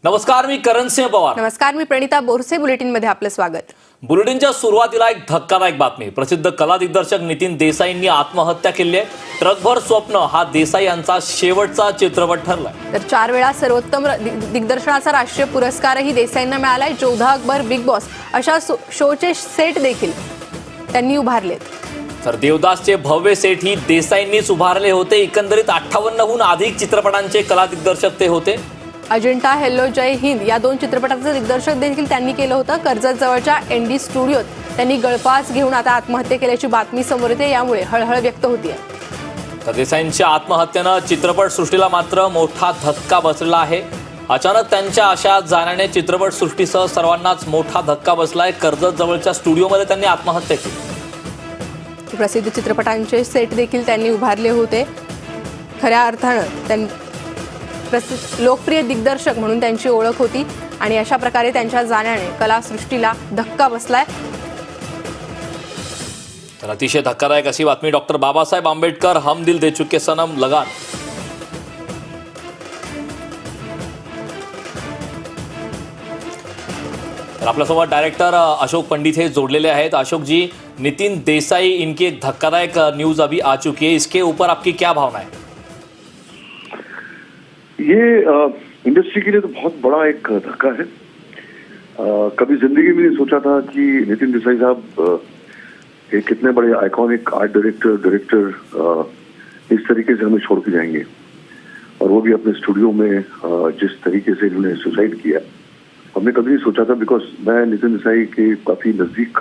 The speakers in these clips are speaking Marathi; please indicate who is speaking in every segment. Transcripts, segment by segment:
Speaker 1: नमस्कार, मी करणसिंह पवार.
Speaker 2: नमस्कार, मी प्रणिता बोरसे. बुलेटिनमध्ये आपलं स्वागत.
Speaker 1: बुलेटिनच्या सुरुवातीला एक धक्कादायक बातमी. प्रसिद्ध कला दिग्दर्शक नितीन देसाईंनी आत्महत्या केली आहे. ट्रकभर स्वप्न हा देसाई यांचा शेवटचा चित्रपट ठरलाय.
Speaker 2: तर 4 वेळा सर्वोत्तम दिग्दर्शनाचा राष्ट्रीय पुरस्कारही देसाईंना मिळालाय. जोधा अकबर, बिग बॉस अशा शोचे सेट देखील त्यांनी उभारलेत.
Speaker 1: तर देवदासचे भव्य सेट ही देसाईंनीच उभारले होते. एकंदरीत 58हून अधिक चित्रपटांचे कला दिग्दर्शक ते होते.
Speaker 2: अजिंठा, हेल्लो, जय हिंद या 2 चित्रपटांचं दिग्दर्शक देखील त्यांनी केलं होतं. कर्जत जवळच्या एनडी स्टुडिओत त्यांनी गळफास घेऊन आता आत्महत्या केल्याची बातमी समोर येते. यामुळे हळहळ व्यक्त होतीये.
Speaker 1: तर देसाईंच्या आत्महत्येनं चित्रपटसृष्टीला मात्र मोठा धक्का बसलेला आहे. अचानक त्यांच्या अशा जाण्याने चित्रपटसृष्टीसह सर्वांनाच मोठा धक्का बसलाय. कर्जत जवळच्या स्टुडिओमध्ये त्यांनी आत्महत्या केली.
Speaker 2: प्रसिद्ध चित्रपटांचे सेट देखील त्यांनी उभारले होते. खऱ्या अर्थानं लोकप्रिय दिग्दर्शक म्हणून त्यांची ओळख होती आणि अशा प्रकारे त्यांच्या जाण्याने कलासृष्टीला धक्का बसलाय.
Speaker 1: तर अतिशय धक्कादायक अशी बातमी. डॉक्टर बाबासाहेब आंबेडकर, हम दिल दे चुके सनम, लगान. तर आपल्यासोबत डायरेक्टर अशोक पंडित हे जोड़लेले आहेत. अशोक जी, नितिन देसाई इनकी एक धक्कादायक न्यूज अभी आ चुकी है, इसके ऊपर आपकी क्या भावना है?
Speaker 3: ये इंडस्ट्री के लिए तो बहुत बड़ा एक धक्का है. कभी जिंदगी में नहीं सोचा था कि नितिन देसाई साहब एक कितने बड़े आइकॉनिक आर्ट डायरेक्टर इस तरीके से हमें छोड़ के जाएंगे, और वो भी अपने स्टूडियो में जिस तरीके से इन्होंने सुसाइड किया, हमने कभी नहीं सोचा था. बिकॉज मैं नितिन देसाई के काफी नजदीक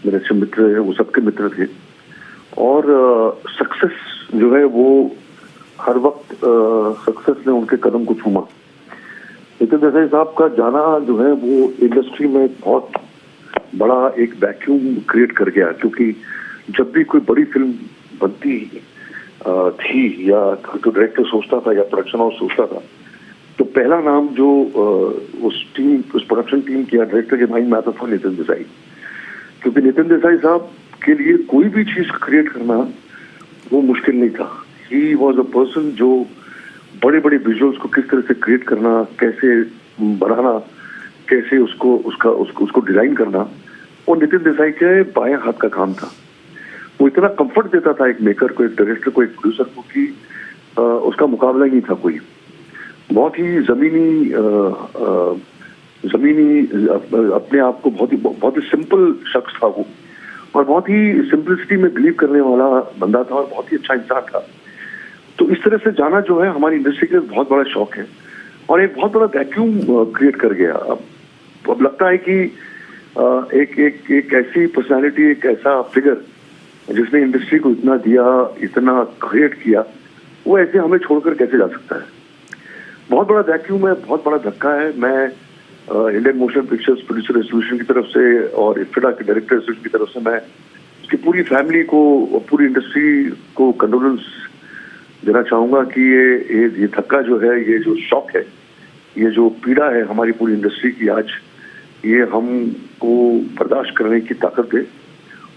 Speaker 3: मेरे अच्छे मित्र हैं, वो सबके मित्र थे, और सक्सेस जो है वो हर वक्त सक्सेस ने उनके कदम को छूमा. नितिन देसाई साहब का जाना जो है वो इंडस्ट्री में बहुत बड़ा एक वैक्यूम क्रिएट कर गया. क्योंकि जब भी कोई बड़ी फिल्म बनती थी या तो डायरेक्टर सोचता था या प्रोडक्शन हाउस सोचता था, तो पहला नाम जो उस प्रोडक्शन टीम की डायरेक्टर के माइंड में आता था नितिन देसाई. क्योंकि नितिन देसाई साहब के लिए कोई भी चीज क्रिएट करना वो मुश्किल नहीं था. ही वॉज अ पर्सन जो बड़े बड़े विजुअल्स को किस तरह से क्रिएट करना, कैसे बनाना, कैसे उसको डिजाइन करना, वो नितिन देसाई के बाएं हाथ का काम था. वो इतना कंफर्ट देता था एक मेकर को, एक डायरेक्टर को, एक प्रोड्यूसर को, कि उसका मुकाबला ही नहीं था कोई. बहुत ही जमीनी अपने आप को बहुत ही सिंपल शख्स था वो, और बहुत ही सिंपलिसिटी में बिलीव करने वाला बंदा था, और बहुत ही अच्छा इंसान था. तो इस तरह से जाना जो है हमारी इंडस्ट्री के लिए बहुत बड़ा शौक है, और एक बहुत बड़ा वैक्यूम क्रिएट कर गया. अब लगता है कि एक ऐसी पर्सनालिटी, एक ऐसा फिगर जिसने इंडस्ट्री को इतना दिया, इतना क्रिएट किया, वो ऐसे हमें छोड़कर कैसे जा सकता है. बहुत बड़ा वैक्यूम है, बहुत बड़ा धक्का है. मैं Indian motion pictures producer association की तरफ से और इफ्फिडा के डायरेक्टर एसोसिएशन की तरफ से मैं उसकी पूरी फैमिली को, पूरी इंडस्ट्री को कंडोलेंस देना चाहूंगा कि ये धक्का जो है, ये जो शॉक है, ये जो पीड़ा है हमारी पूरी इंडस्ट्री की आज, ये हमको बर्दाश्त करने की ताकत दे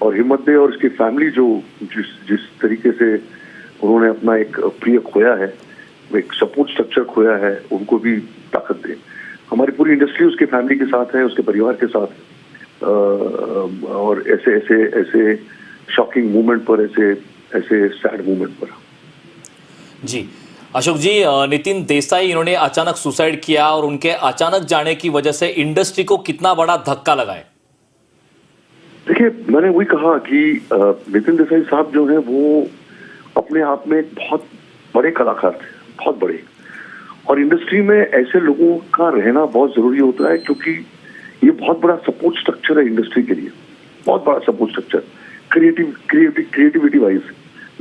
Speaker 3: और हिम्मत दे. और उसकी फैमिली जो जिस तरीके से उन्होंने अपना एक प्रिय खोया है, एक सपोर्ट स्ट्रक्चर खोया है, उनको भी ताकत दे. हमारी पूरी इंडस्ट्री उसके फैमिली के साथ है, उसके परिवार के साथ. और ऐसे शॉकिंग मूवमेंट पर, ऐसे सैड मूवमेंट पर.
Speaker 1: जी अशोक जी, नितिन देसाई इन्होंने अचानक सुसाइड किया और उनके अचानक जाने की वजह से इंडस्ट्री को कितना बड़ा धक्का लगा है?
Speaker 3: देखिए, मैंने वही कहा कि नितिन देसाई साहब जो है वो अपने आप में एक बहुत बड़े कलाकार थे, बहुत बड़े. और इंडस्ट्री में ऐसे लोगों का रहना बहुत जरूरी होता है, क्योंकि ये बहुत बड़ा सपोर्ट स्ट्रक्चर है इंडस्ट्री के लिए, बहुत बड़ा सपोर्ट स्ट्रक्चर. क्रिएटिविटी वाइज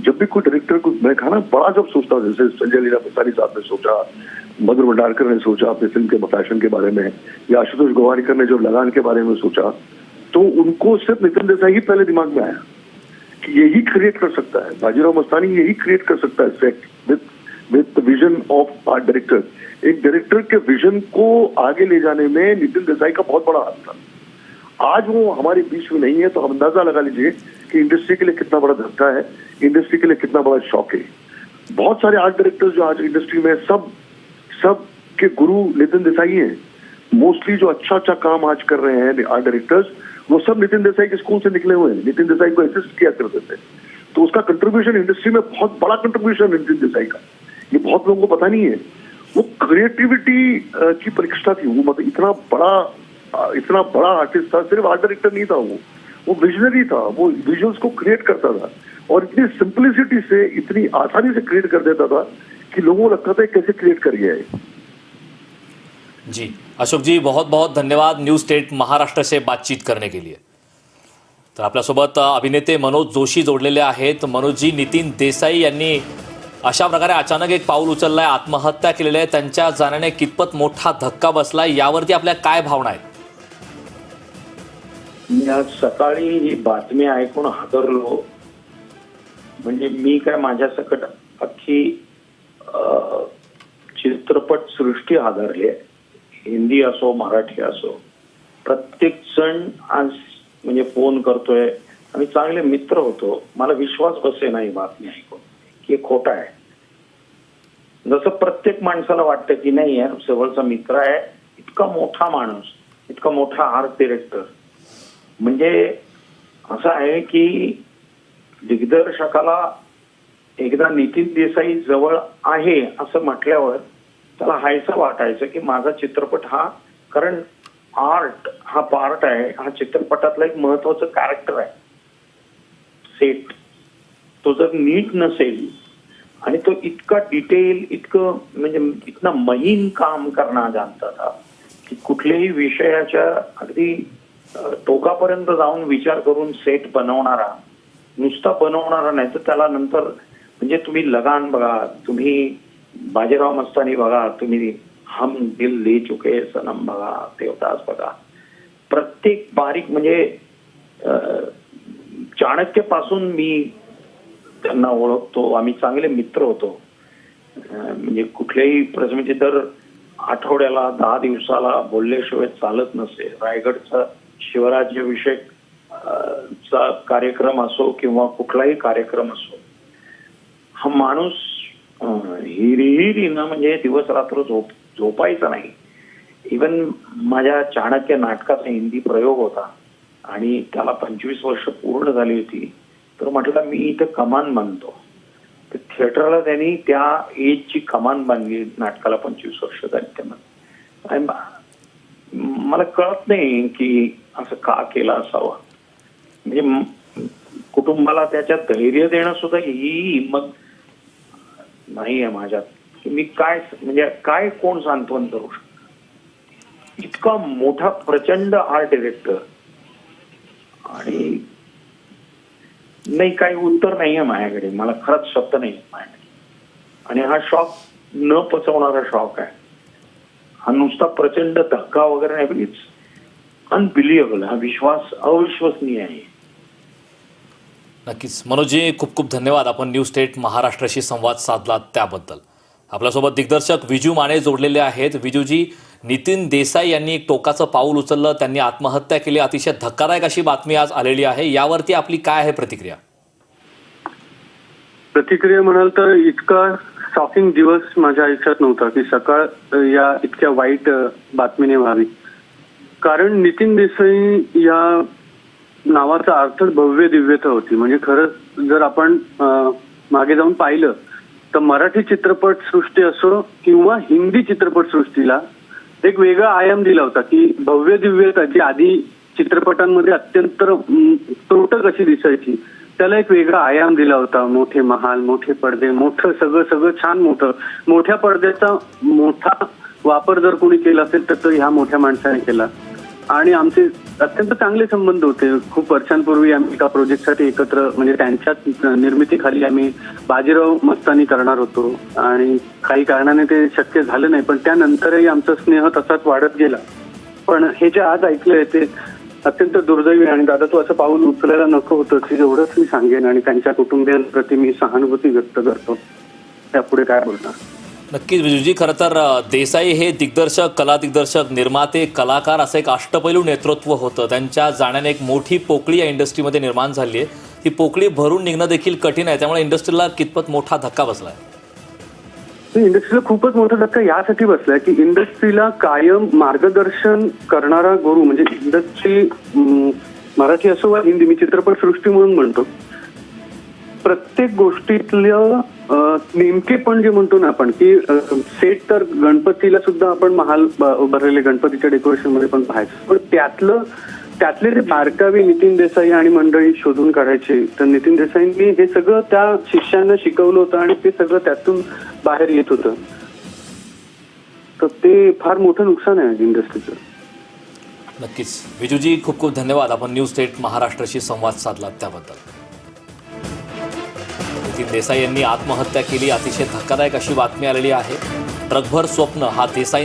Speaker 3: जब भी कोई डायरेक्टर को, मैं कहा ना, बड़ा जब सोचता हूँ, जैसे संजय लीला बंसाली साहब ने सोचा, मधुर भंडारकर ने सोचा अपने फिल्म के फैशन के बारे में, या आशुतोष गोवारिकर ने जो लगान के बारे में सोचा, तो उनको सिर्फ नितिन देसाई ही पहले दिमाग में आया कि यही क्रिएट कर सकता है, बाजीराव मस्तानी यही क्रिएट कर सकता है सेट विद विजन ऑफ आर्ट डायरेक्टर. एक डायरेक्टर के विजन को आगे ले जाने में नितिन देसाई का बहुत बड़ा हाथ था. आज वो हमारे बीच में नहीं है, तो हम अंदाजा लगा लीजिए कि इंडस्ट्री के लिए कितना बड़ा धक्का है, इंडस्ट्री के लिए कितना बड़ा शॉक है. बहुत सारे आर्ट डायरेक्टर्स जो आज इंडस्ट्री में सब के गुरु नितिन देसाई हैं। मोस्टली जो अच्छा काम आज कर रहे हैं आर्ट डायरेक्टर्स, वो सब नितिन देसाई के स्कूल से निकले हुए हैं। नितिन देसाई को असिस्ट किया करते थे, तो उसका कंट्रीब्यूशन इंडस्ट्री में बहुत बड़ा कंट्रीब्यूशन है नितिन देसाई का। ये बहुत लोगों को पता नहीं है। वो क्रिएटिविटी की परीक्षा थी। वो मतलब इतना बड़ा आर्टिस्ट था, सिर्फ आर्ट डायरेक्टर नहीं था, वो विजनरी था। वो विजुअल्स को क्रिएट करता था और इतनी सिंपलिसिटी से, इतनी आसानी से क्रिएट कर देता था कि लोगों को लगता था कैसे क्रिएट कर गया है।
Speaker 1: जी अशोक जी, बहुत बहुत धन्यवाद न्यूज स्टेट महाराष्ट्र से बातचीत करने के लिए। तर आपल्यासोबत अभिनेते मनोज जोशी जोडलेले आहेत। मनोजजी, नितीन देसाई यांनी अशा प्रकारे अचानक एक पाऊल उचललंय, आत्महत्या केलेली आहे, त्यांच्या जाण्याने कितपत मोठा धक्का बसलाय, यावरती आपल्या काय भावना आहेत?
Speaker 4: मी आज सकाळी ही बातमी ऐकून हादरलो. म्हणजे मी काय, माझ्या सकट अख्खी चित्रपट सृष्टी हादरली आहे. हिंदी असो मराठी असो, प्रत्येक जण आज म्हणजे फोन करतोय. आम्ही चांगले मित्र होतो. मला विश्वास बसेना ही बातमी ऐकून की हे खोटं आहे. जसं प्रत्येक माणसाला वाटतं की नाही यार, जवळचा मित्र आहे, इतका मोठा माणूस, इतका मोठा आर्ट डिरेक्टर. म्हणजे असं आहे की दिग्दर्शकाला एकदा नितीन देसाई जवळ आहे असं म्हटल्यावर त्याला हायचं वाटायचं की माझा चित्रपट हा, कारण आर्ट हा पार्ट आहे, हा चित्रपटातला एक महत्वाचं कॅरेक्टर आहे. सेट तो जर नीट नसेल आणि तो इतका डिटेल, इतकं म्हणजे इतना महीन काम करना जानता था की कुठल्याही विषयाच्या अगदी टोकापर्यंत जाऊन विचार करून सेट बनवणारा, नुसता बनवणारा नाही तर त्याला नंतर, म्हणजे तुम्ही लगान बघा, तुम्ही बाजीराव मस्तानी बघा, तुम्ही हम दिल ले चुके सनम बघा, देवदास बघा, प्रत्येक बारीक म्हणजे चाणक्य पासून मी त्यांना ओळखतो. आम्ही चांगले मित्र होतो. म्हणजे कुठल्याही म्हणजे दर आठवड्याला 10 दिवसाला बोलल्याशिवाय चालत नसे. रायगडचा शिवराज्याभिषेक चा कार्यक्रम असो किंवा कुठलाही कार्यक्रम असो, हा माणूस हिरिहिरीनं म्हणजे दिवस रात्र झोपायचा नाही. इवन माझ्या चाणक्य नाटकाचा हिंदी प्रयोग होता आणि त्याला 25 वर्ष पूर्ण झाली होती. तर म्हटलं मी इथं कमान बांधतो. तर थिएटरला त्यांनी त्या एजची कमान बांधली. नाटकाला 25 वर्ष झाली त्यांना. मला कळत नाही की असं का केलं असावं. म्हणजे कुटुंबाला त्याच्यात धैर्य देणं सुद्धा ही हिंमत नाही आहे माझ्यात. मी काय म्हणजे काय कोण सांत्वन करू शकतो. इतका मोठा प्रचंड आर्ट डिरेक्टर आणि नाही, काही उत्तर नाहीये माझ्याकडे. मला खरंच शब्द नाही माझ्याकडे. आणि हा शॉक न पचवणारा शॉक आहे. हा नुसता प्रचंड धक्का वगैरे नाही, इट्स अनबिलिव्हेबल. हा विश्वास अविश्वसनीय आहे.
Speaker 1: नक्कीच मनोजजी, खूप खूप धन्यवाद. आपण न्यूज स्टेट महाराष्ट्राशी संवाद साधला त्याबद्दल. आपल्यासोबत दिग्दर्शक विजू माने जोडलेले आहेत. विजूजी, नितीन देसाई यांनी एक टोकाचं पाऊल उचललं, त्यांनी आत्महत्या केली. अतिशय धक्कादायक अशी बातमी आज आलेली आहे. यावरती आपली काय आहे प्रतिक्रिया?
Speaker 5: प्रतिक्रिया म्हणाल तर इतका शॉकिंग दिवस माझ्या आयुष्यात नव्हता की सकाळ या इतक्या वाईट बातमीने व्हावी. कारण नितीन देसाई या नावाचा अर्थ भव्य दिव्यता होती. म्हणजे खरंच जर आपण मागे जाऊन पाहिलं तर मराठी चित्रपट सृष्टी असो किंवा हिंदी चित्रपट सृष्टीला एक वेगळा आयाम दिला होता की भव्य दिव्यता जी आधी चित्रपटांमध्ये अत्यंत त्रोटक अशी दिसायची, त्याला एक वेगळा आयाम दिला होता. मोठे महाल, मोठे पडदे, मोठं सगळं छान मोठं. मोठ्या पडद्याचा मोठा वापर जर कोणी केला असेल तर तो ह्या मोठ्या माणसाने केला. आणि आमचे अत्यंत चांगले संबंध होते. खूप वर्षांपूर्वी आम्ही एका प्रोजेक्टसाठी एकत्र, म्हणजे त्यांच्याच निर्मितीखाली आम्ही बाजीराव मस्तानी करणार होतो आणि काही कारणाने ते शक्य झालं नाही. पण त्यानंतरही आमचा स्नेह तसाच वाढत गेला. पण हे जे आज ऐकलंय ते अत्यंत दुर्दैवी. आणि दादा, तू असं पाऊल उचलायला नको होतं की एवढंच मी सांगेन. आणि त्यांच्या कुटुंबियांप्रती मी सहानुभूती व्यक्त करतो. त्यापुढे काय बोलणार?
Speaker 1: नक्कीच विजूजी, खरं तर देसाई हे दिग्दर्शक, कला दिग्दर्शक, निर्माते, कलाकार असं एक अष्टपैलू नेतृत्व होतं. त्यांच्या जाण्याने एक मोठी पोकळी या इंडस्ट्रीमध्ये निर्माण झाली आहे. ही पोकळी भरून निघणं देखील कठीण आहे. त्यामुळे इंडस्ट्रीला कितपत मोठा धक्का बसला आहे?
Speaker 5: इंडस्ट्रीला खूपच मोठा धक्का यासाठी बसलाय की इंडस्ट्रीला कायम मार्गदर्शन करणारा गुरु म्हणजे इंडस्ट्री, मराठी असो वा हिंदी, मी चित्रपटसृष्टी म्हणून म्हणतो, प्रत्येक गोष्टीतलं नेमकेपण जे म्हणतो ना आपण की सेट तर गणपतीला सुद्धा आपण महाल उभारलेले गणपतीच्या डेकोरेशन मध्ये पण पाहायचं, पण त्यातले जे बारकावे नितीन देसाई आणि मंडळी शोधून काढायचे, तर नितीन देसाईंनी हे सगळं त्या शिष्यांना शिकवलं होतं आणि ते सगळं त्यातून बाहेर येत होतं. तर ते फार मोठं नुकसान आहे इंडस्ट्रीचं.
Speaker 1: नक्कीच विजूजी, खूप खूप धन्यवाद. आपण न्यूज 8 महाराष्ट्राशी संवाद साधलात त्याबद्दल. नितीन देसाई यांनी आत्महत्या केली, अतिशय धक्कादायक अशी बातमी आलेली आहे. ट्रकभर स्वप्न हा देसाई